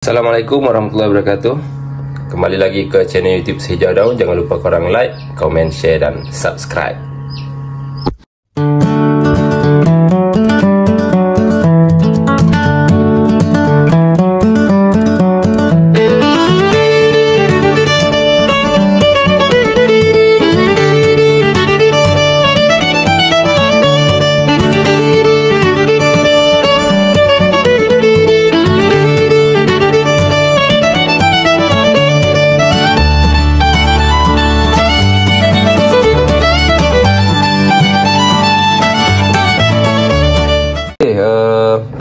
Assalamualaikum warahmatullahi wabarakatuh. Kembali lagi ke channel YouTube Sehijau Daun. Jangan lupa korang like, komen, share dan subscribe.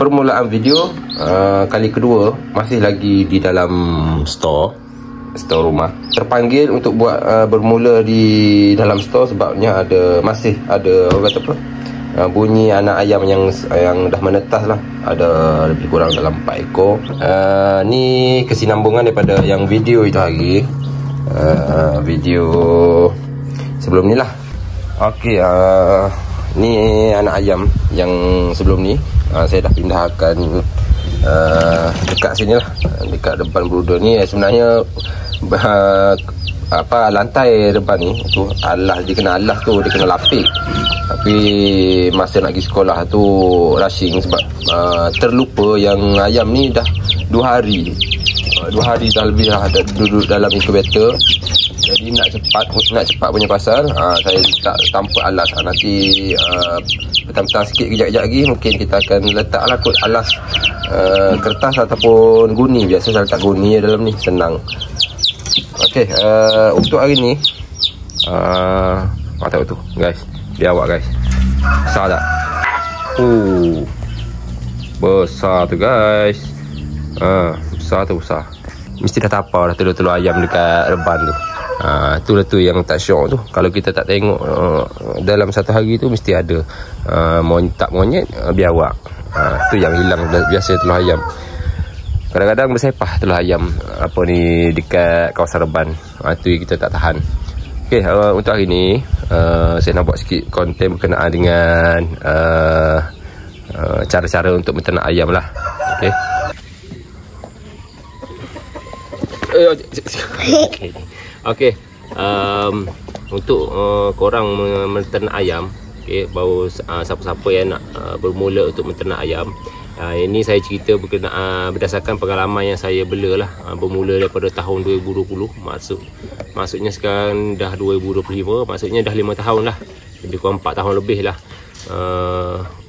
Permulaan video kali kedua masih lagi di dalam store rumah. Terpanggil untuk buat bermula di dalam store sebabnya masih ada orang kata apa, bunyi anak ayam yang dah menetas lah. Ada lebih kurang dalam 4 ekor. Ni kesinambungan daripada yang video itu hari. Video sebelum ni lah. Okey, ni anak ayam yang sebelum ni. Saya dah pindahkan dekat sini lah, dekat depan brooder ni. Sebenarnya lantai depan ni tu dia kena lapik. Tapi masa nak pergi sekolah tu rushing sebab terlupa yang ayam ni dah 2 hari dah lebih dah duduk dalam incubator. Jadi nak cepat punya pasal, saya tak tanpa alas. Nanti petang-petang sikit kejap-kejap lagi mungkin kita akan letaklah kot alas kertas ataupun guni. Biasa saya letak guni dalam ni, senang. Okey, untuk hari ni tahu tu guys, biar awak guys. Besar tak? Besar tu guys. Besar. Mesti dah tapau dah telur-telur ayam dekat reban tu. Itulah tu yang tak syok tu. Kalau kita tak tengok dalam satu hari tu mesti ada monyet biawak. Tu yang hilang biasa telur ayam. Kadang-kadang bersepah telur ayam dekat kawasan reban. Tu yang kita tak tahan. Okey, untuk hari ni saya nak buat sikit konten berkenaan dengan cara-cara untuk menternak ayam lah. Okey. Okey, untuk korang menternak ayam, baru siapa-siapa yang nak bermula untuk menternak ayam, ini saya cerita berdasarkan pengalaman yang saya bela lah, bermula daripada tahun 2020. Maksudnya sekarang dah 2025, maksudnya dah 5 tahun lah, lebih kurang 4 tahun lebih lah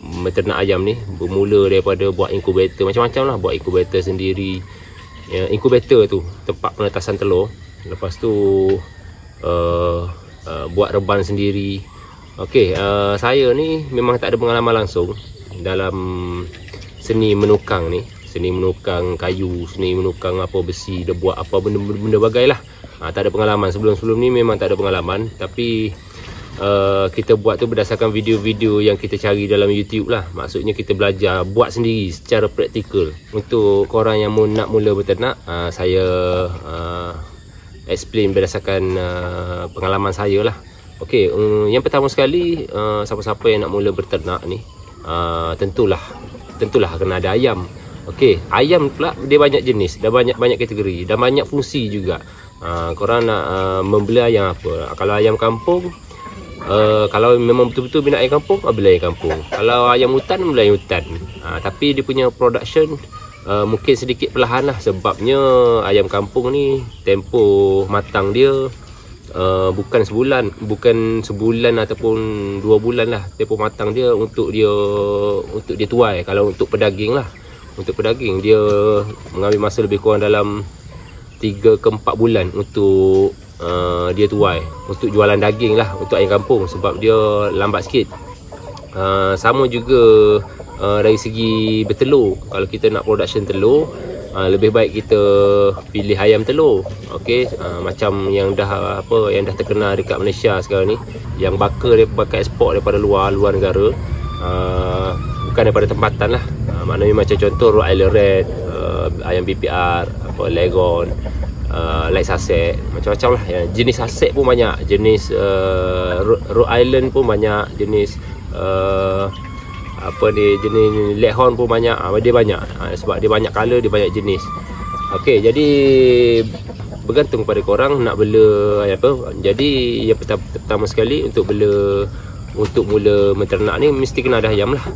menternak ayam ni. Bermula daripada buat inkubator, macam-macam lah, buat inkubator sendiri. Inkubator tu tempat penetasan telur. Lepas tu buat reban sendiri. Okey, saya ni memang tak ada pengalaman langsung dalam seni menukang ni. Seni menukang kayu, seni menukang besi, dia buat apa benda-benda bagai lah. Tak ada pengalaman. Sebelum ni memang tak ada pengalaman. Tapi kita buat tu berdasarkan video-video yang kita cari dalam YouTube lah. Maksudnya kita belajar buat sendiri secara praktikal. Untuk korang yang nak mula berternak, saya explain berdasarkan pengalaman saya lah. Okey, yang pertama sekali, siapa-siapa yang nak mula berternak ni, tentulah kena ada ayam. Okey, ayam pula dia banyak jenis, dah banyak kategori, dah banyak fungsi juga. Korang nak membeli ayam apa? Kalau ayam kampung, kalau memang betul-betul minat ayam kampung, beli ayam kampung. Kalau ayam hutan, beli ayam hutan. Tapi dia punya production mungkin sedikit perlahan lah. Sebabnya ayam kampung ni tempoh matang dia bukan sebulan ataupun 2 bulan lah. Tempoh matang dia untuk dia tuai. Kalau untuk pedaging lah, untuk pedaging dia mengambil masa lebih kurang dalam 3 ke 4 bulan untuk dia tuai. Untuk jualan daging lah, untuk ayam kampung, sebab dia lambat sikit. Sama juga dari segi bertelur. Kalau kita nak production telur, lebih baik kita pilih ayam telur. Okey, macam yang dah terkenal dekat Malaysia sekarang ni, yang bakar ekspor daripada luar negara, bukan daripada tempatan lah. Maknanya macam contoh Rhode Island Red, ayam BPR, Leghorn, Light Saset, macam-macam lah. Jenis saset pun banyak, jenis Rhode Island pun banyak, jenis jenis Leghorn pun banyak. Dia banyak sebab dia banyak color, dia banyak jenis. Okey, jadi bergantung pada korang nak bela apa. Jadi yang pertama sekali untuk mula menternak ni mesti kena ada ayam lah.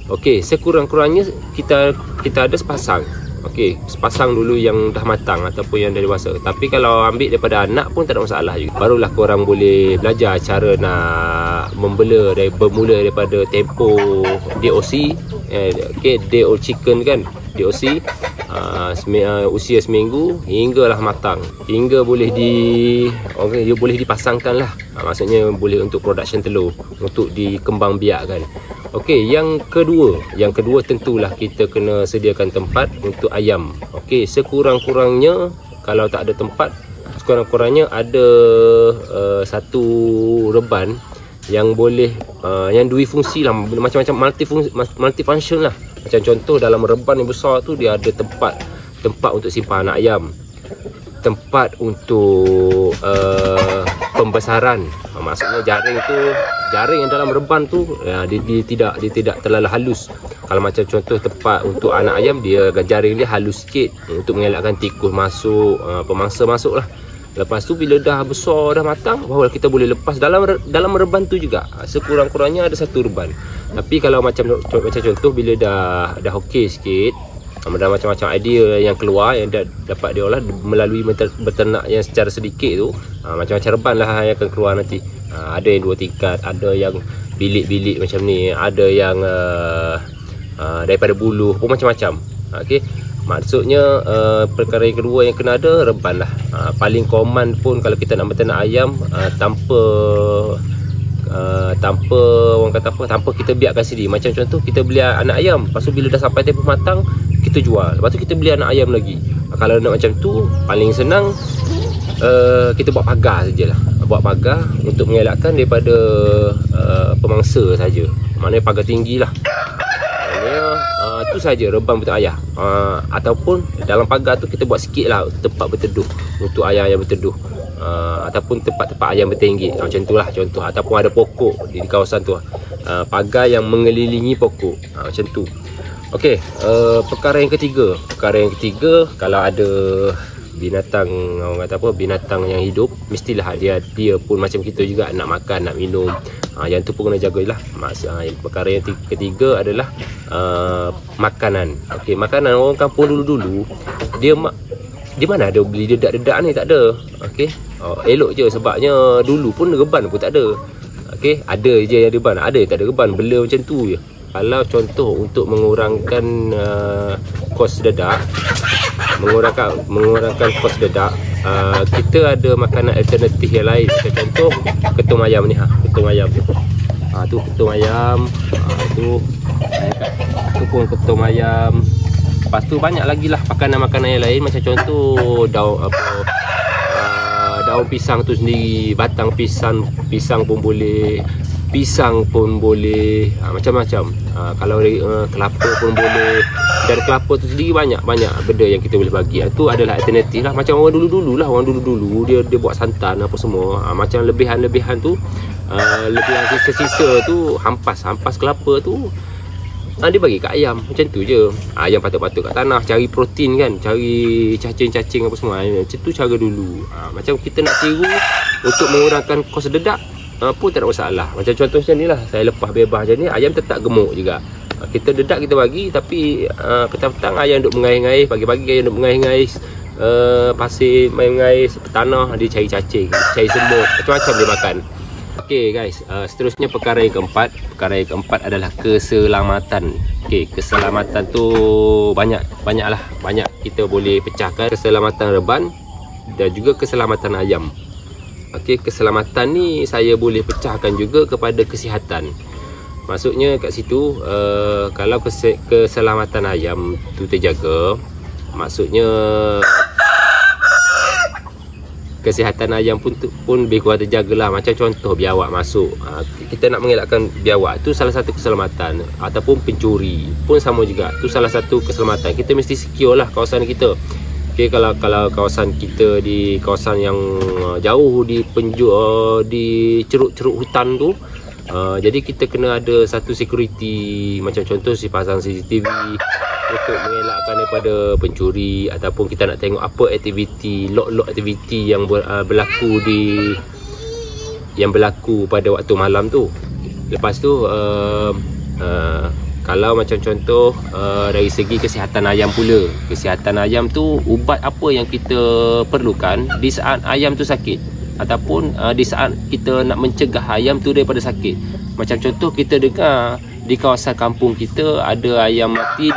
Okey, sekurang-kurangnya kita ada sepasang. Okey, sepasang dulu yang dah matang ataupun yang dah dewasa. Tapi kalau ambil daripada anak pun tak ada masalah juga. Barulah korang boleh belajar cara nak membela bermula daripada tempoh DOC. Okey, day old chicken kan, DOC. Usia seminggu hinggalah matang, hingga boleh dia boleh dipasangkan lah. Maksudnya boleh untuk production telur, untuk dikembangbiakkan. Okey, yang kedua tentulah kita kena sediakan tempat untuk ayam. Okey, sekurang-kurangnya kalau tak ada tempat, sekurang-kurangnya ada satu reban yang boleh yang dua fungsi lah, macam-macam multifunction lah. Macam contoh dalam reban yang besar tu dia ada tempat untuk simpan anak ayam, tempat untuk pembesaran. Maksudnya jaring yang dalam reban tu dia tidak terlalu halus. Kalau macam contoh tempat untuk anak ayam, dia jaring dia halus sikit untuk mengelakkan tikus masuk, pemangsa masuk lah. Lepas tu bila dah besar, dah matang, baru kita boleh lepas dalam reban tu juga. Sekurang-kurangnya ada satu reban. Tapi kalau macam contoh bila dah okey sikit, ada macam-macam idea yang keluar yang dapat diolah melalui beternak yang secara sedikit tu, macam-macam reban lah yang akan keluar nanti. Ada yang 2 tingkat, ada yang bilik-bilik macam ni, ada yang daripada buluh pun macam-macam. Okey, maksudnya perkara yang kedua yang kena ada reban lah. Paling common pun kalau kita nak beternak ayam, tanpa orang kata apa, tanpa kita biarkan sendiri. Macam contoh kita beli anak ayam, lepas tu bila dah sampai tempoh matang kita jual, lepas tu kita beli anak ayam lagi. Kalau nak macam tu paling senang kita buat pagar sajalah. Buat pagar untuk mengelakkan daripada pemangsa saja. Maknanya pagar tinggi lah. Itu saja reban untuk ayah. Ataupun dalam pagar tu kita buat sikit lah tempat berteduh untuk ayah-ayah berteduh. Ataupun tempat-tempat ayam bertinggi, macam tu lah contoh. Ataupun ada pokok di kawasan tu, pagar yang mengelilingi pokok, macam tu. Okey, perkara yang ketiga kalau ada binatang, orang kata apa, binatang yang hidup, mestilah dia pun macam kita juga nak makan, nak minum. Yang tu pun kena jagalah. Perkara yang ketiga adalah makanan. Okey, makanan orang kampung dulu dia mana ada beli dedak-dedak ni, tak ada. Okey, elok je sebabnya dulu pun reban pun tak ada. Okey, ada je yang reban, ada tak ada reban, bela macam tu je. Kalau contoh untuk mengurangkan kos dedak, mengurangkan kos dedak, kita ada makanan alternatif yang lain. Macam contoh ketum ayam ni, ketum ayam tu ketum ayam, tu pun ketum ayam. Lepas tu banyak lagi lah makanan-makanan yang lain. Macam contoh daun pisang tu sendiri, batang pisang pun boleh, macam-macam. Kalau kelapa pun boleh. Dan kelapa tu sendiri banyak benda yang kita boleh bagi. Itu adalah alternatif lah. Macam orang dulu-dulu lah, dia buat santan apa semua. Macam lebihan-lebihan tu, lebihan sisa-sisa tu, hampas kelapa tu, dia bagi kat ayam. Macam tu je. Ayam patut-patut kat tanah, cari protein kan, cari cacing-cacing apa semua. Macam tu cara dulu. Macam kita nak tiru untuk mengurangkan kos dedak pun tak ada masalah. Macam contoh macam ni lah, saya lepas bebas macam ni, ayam tetap gemuk juga. Kita dedak kita bagi, tapi petang-petang ayam duk mengais-ngais, pagi-pagi ayam duk mengais-ngais pasir, mengais tanah, dia cari cacing, cari semut, macam-macam dia makan. Okey guys, seterusnya perkara yang keempat adalah keselamatan. Okey, keselamatan tu banyak kita boleh pecahkan. Keselamatan reban dan juga keselamatan ayam. Okey, keselamatan ni saya boleh pecahkan juga kepada kesihatan. Maksudnya kat situ, kalau keselamatan ayam tu terjaga, maksudnya kesihatan ayam pun lebih kurang terjagalah. Macam contoh biawak masuk, kita nak mengelakkan biawak, tu salah satu keselamatan. Ataupun pencuri pun sama juga, tu salah satu keselamatan. Kita mesti secure lah kawasan kita. Okay, kalau kawasan kita di kawasan yang jauh di ceruk-ceruk hutan tu, Jadi kita kena ada satu security, macam contoh si pasang CCTV untuk mengelakkan daripada pencuri, ataupun kita nak tengok apa aktiviti, log aktiviti yang berlaku pada waktu malam tu. Lepas tu kalau macam contoh dari segi kesihatan ayam pula, kesihatan ayam tu, ubat apa yang kita perlukan di saat ayam tu sakit, ataupun di saat kita nak mencegah ayam tu daripada sakit. Macam contoh kita dengar di kawasan kampung kita ada ayam mati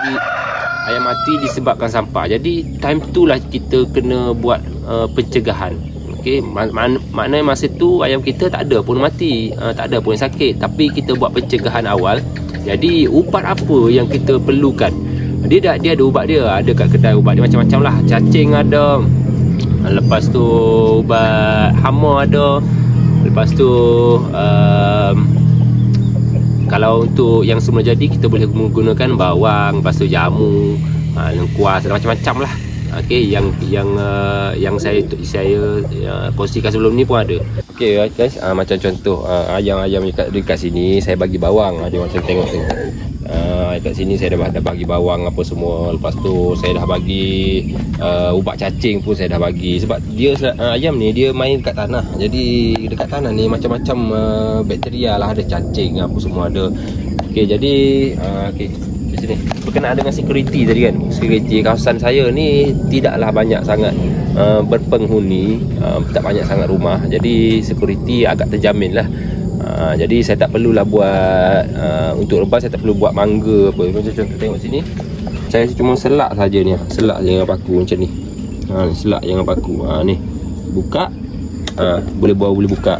disebabkan sampah. Jadi time tu lah kita kena buat pencegahan. Okey, maknanya masa tu ayam kita tak ada pun mati, tak ada pun sakit, tapi kita buat pencegahan awal. Jadi ubat apa yang kita perlukan? Dia ada ubat dia, ada kat kedai ubat dia macam-macam lah. Cacing ada, lepas tu ubat hama ada, lepas tu kalau untuk yang semula jadi kita boleh menggunakan bawang, lepas tu jamu, lengkuas, macam-macam lah. Okey, yang saya kongsikan sebelum ni pun ada. Okey guys, macam contoh ayam-ayam dekat sini saya bagi bawang. Dia macam tengok kat sini saya dah bagi bawang apa semua. Lepas tu saya dah bagi ubat cacing pun saya dah bagi. Sebab dia ayam ni dia main dekat tanah. Jadi dekat tanah ni macam-macam bakteria lah, ada cacing apa semua ada. Okey, jadi okey, di sini berkenaan dengan security tadi kan. Security kawasan saya ni tidaklah banyak sangat berpenghuni, tak banyak sangat rumah. Jadi security agak terjamin lah. Jadi saya tak perlulah buat untuk rebas, saya tak perlu buat mangga apa. Macam contoh tengok sini, saya cuma selak saja ni, selak je dengan paku macam ni. Selak je dengan paku. Ni buka, boleh buat, boleh buka.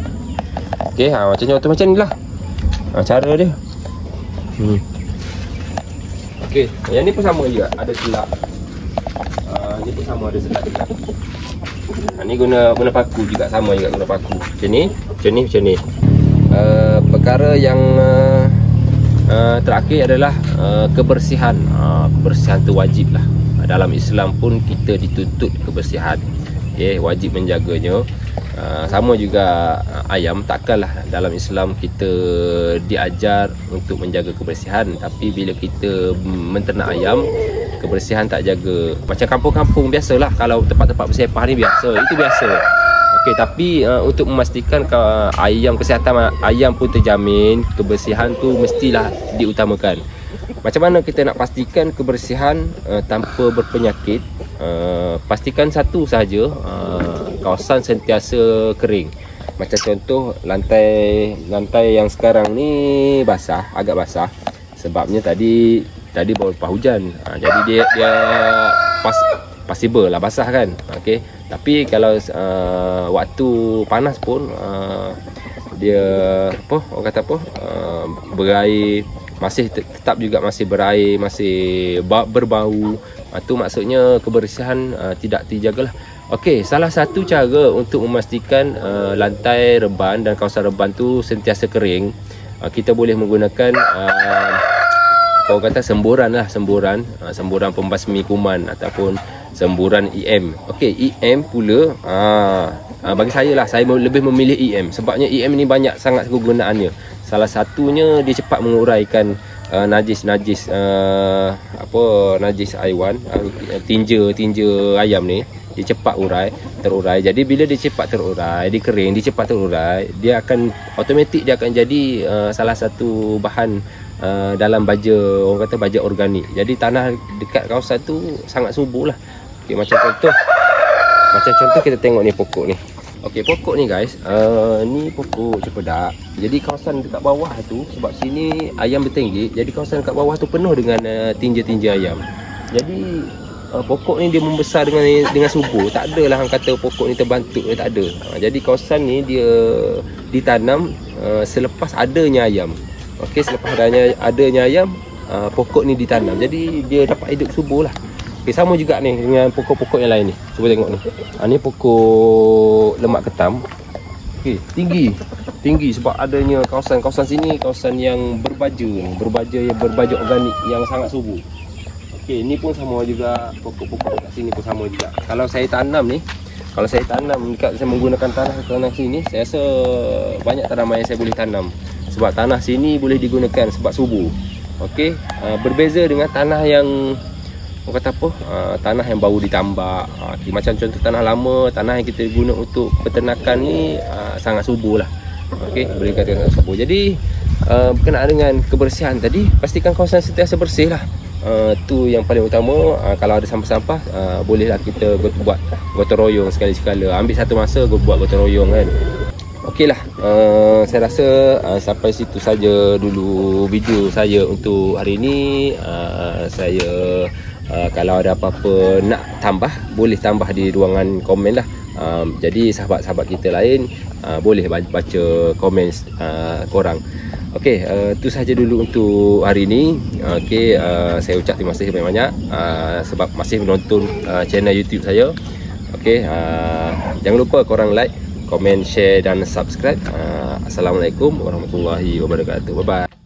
Okey, macam contoh macam ni lah cara dia. Okey, yang ni pun sama juga, ada selak. Ni pun sama, ada selak juga. Ni guna paku juga, sama juga guna paku. Macam ni. Perkara yang terakhir adalah kebersihan. Kebersihan tu wajib lah. Dalam Islam pun kita dituntut kebersihan. Okay, wajib menjaganya. Sama juga ayam, takkanlah dalam Islam kita diajar untuk menjaga kebersihan, tapi bila kita menternak ayam, kebersihan tak jaga. Macam kampung-kampung biasalah, kalau tempat-tempat bersepah ni biasa, itu biasa. Okey, tapi untuk memastikan kesihatan ayam pun terjamin, kebersihan tu mestilah diutamakan. Macam mana kita nak pastikan kebersihan tanpa berpenyakit? Pastikan satu sahaja, kawasan sentiasa kering. Macam contoh lantai yang sekarang ni basah, agak basah. Sebabnya tadi beberapa hujan. Jadi dia possible lah basah kan. Okey. Tapi kalau waktu panas pun dia orang kata berair, masih tetap juga masih berair, masih berbau. Itu maksudnya kebersihan tidak dijagalah. Okey, salah satu cara untuk memastikan lantai reban dan kawasan reban tu sentiasa kering, kita boleh menggunakan orang kata semburan pembasmi kuman ataupun semburan EM. Okey, EM pula bagi saya lah, saya lebih memilih EM. Sebabnya EM ni banyak sangat kegunaannya. Salah satunya dia cepat menguraikan najis haiwan, tinja ayam ni. Dia cepat terurai. Jadi bila dia cepat terurai, dia kering, dia cepat terurai, dia akan automatik dia akan jadi salah satu bahan dalam baja, orang kata baja organik. Jadi tanah dekat kawasan tu sangat subur lah. Okay, macam contoh kita tengok ni pokok ni. Okey, pokok ni guys, ni pokok cempedak. Jadi kawasan dekat bawah tu, sebab sini ayam bertenggik, jadi kawasan dekat bawah tu penuh dengan tinja-tinja ayam. Jadi pokok ni dia membesar dengan subur. Tak adalah orang kata pokok ni terbantuk, tak ada. Jadi kawasan ni dia ditanam selepas adanya ayam. Okey, selepas adanya ayam, pokok ni ditanam. Jadi dia dapat hidup subur lah. Okay, sama juga ni dengan pokok-pokok yang lain ni. Cuba tengok ni. Ni pokok lemak ketam. Okey, tinggi sebab adanya kawasan sini, kawasan yang berbaja organik yang sangat subur. Okey, ni pun sama juga, pokok-pokok kat sini pun sama juga. Kalau saya tanam dekat, saya menggunakan tanah sini, saya rasa banyak tanaman yang saya boleh tanam. sebab tanah sini boleh digunakan sebab subur. Okey, berbeza dengan tanah yang orang kata apa, tanah yang baru ditambak. Okay, macam contoh tanah lama, tanah yang kita guna untuk peternakan ni sangat subur lah. Okey, boleh dikatakan subur. Jadi berkenaan dengan kebersihan tadi, pastikan kawasan sentiasa bersih lah. Tu yang paling utama. Kalau ada sampah-sampah, bolehlah kita buat gotong royong sekali-sekala. Ambil satu masa buat gotong royong kan. Okeylah, saya rasa sampai situ saja dulu video saya untuk hari ini. Saya kalau ada apa-apa nak tambah, boleh tambah di ruangan komen lah. Jadi sahabat-sahabat kita lain boleh baca komen korang. Okey, itu sahaja dulu untuk hari ini. Okey, saya ucap terima kasih banyak-banyak sebab masih menonton channel YouTube saya. Okey, jangan lupa korang like, komen, share dan subscribe. Assalamualaikum warahmatullahi wabarakatuh. Bye bye.